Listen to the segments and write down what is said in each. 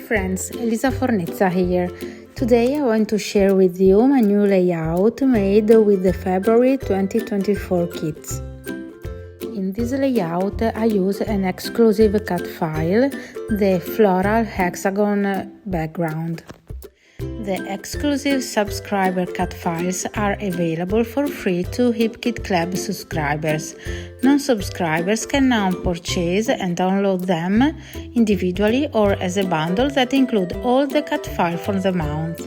friends, Elisa Fornezza here. Today I want to share with you my new layout made with the February 2024 kits. In this layout I use an exclusive cut file, the Floral Hexagon background. The exclusive subscriber cut files are available for free to HipKit Club subscribers. Non-subscribers can now purchase and download them individually or as a bundle that include all the cut files for the month.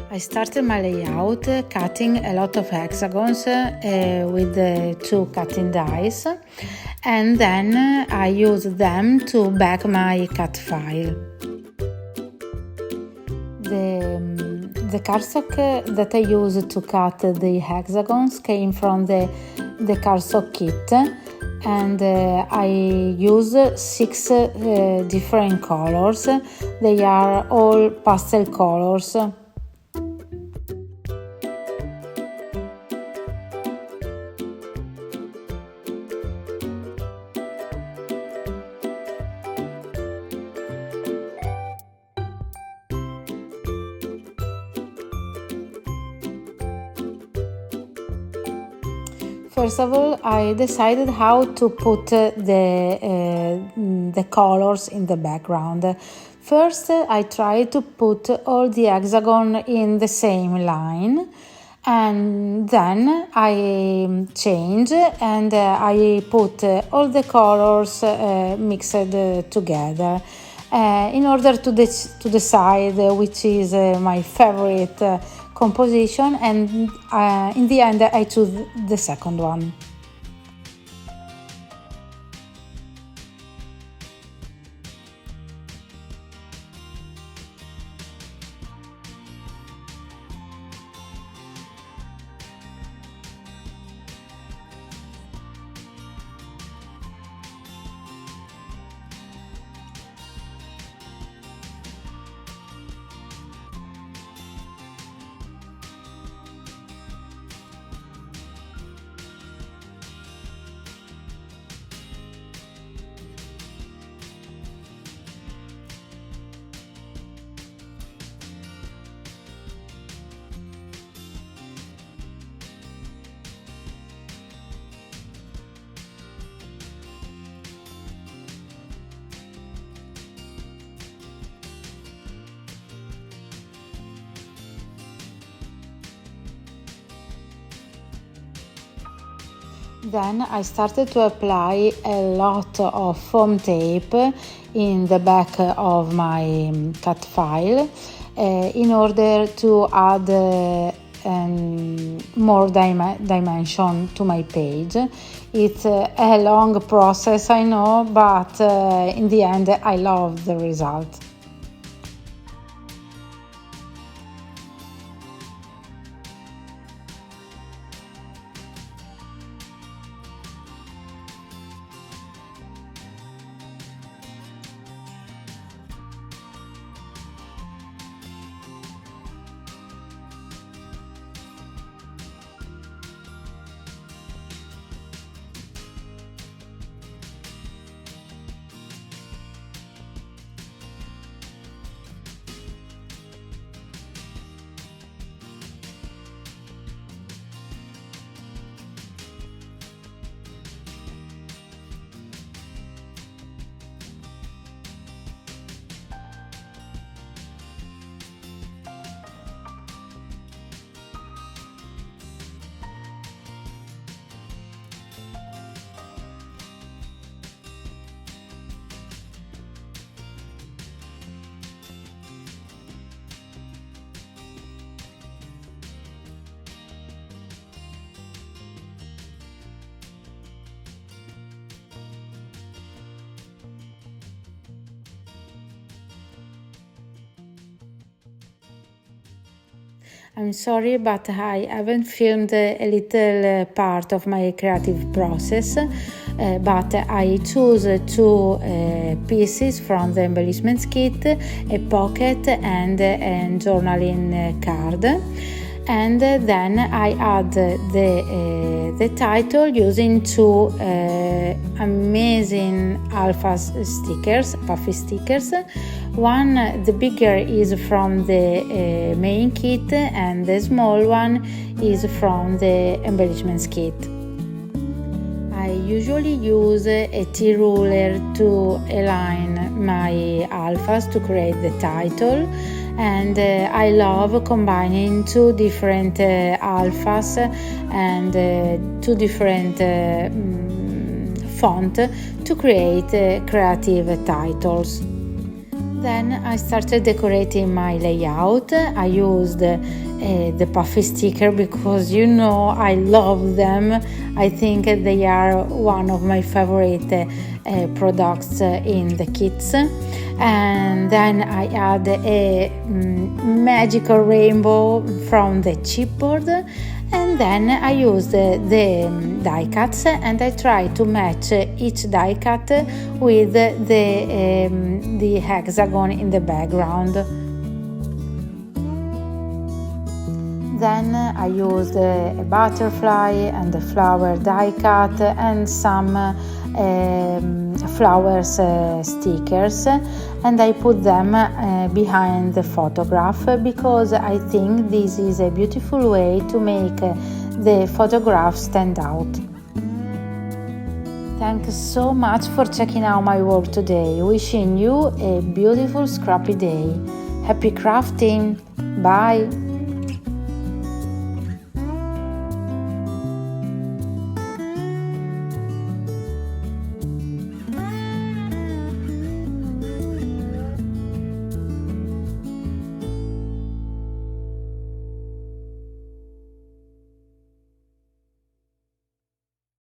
I started my layout cutting a lot of hexagons with the two cutting dies, and then I used them to back my cut file. The cardstock that I used to cut the hexagons came from the Cardstock Kit, and I use 6 different colors. They are all pastel colors. First of all, I decided how to put the colors in the background. First, I tried to put all the hexagon in the same line, and then I changed and I put all the colors mixed together in order to decide which is my favorite composition, and in the end I chose the second one. Then I started to apply a lot of foam tape in the back of my cut file in order to add more dimension to my page. It's a long process, I know, but in the end I love the result. I'm sorry, but I haven't filmed a little part of my creative process, but I chose 2 pieces from the Embellishment Kit, a pocket and a journaling card. And then I add the title using 2 amazing alpha stickers, puffy stickers, The bigger is from the main kit, and the small one is from the embellishment kit. I usually use a T-ruler to align my alphas to create the title, and I love combining two different alphas and two different font to create creative titles. Then I started decorating my layout. I used the puffy sticker because I love them. I think they are one of my favorite products in the kits. And then I add a magical rainbow from the chipboard, and then I used the die cuts, and I try to match each die cut with the hexagon in the background. Then I used a butterfly and a flower die cut and some flowers stickers, and I put them behind the photograph because I think this is a beautiful way to make the photograph stand out. Thanks so much for checking out my work today. Wishing you a beautiful scrappy day. Happy crafting! Bye!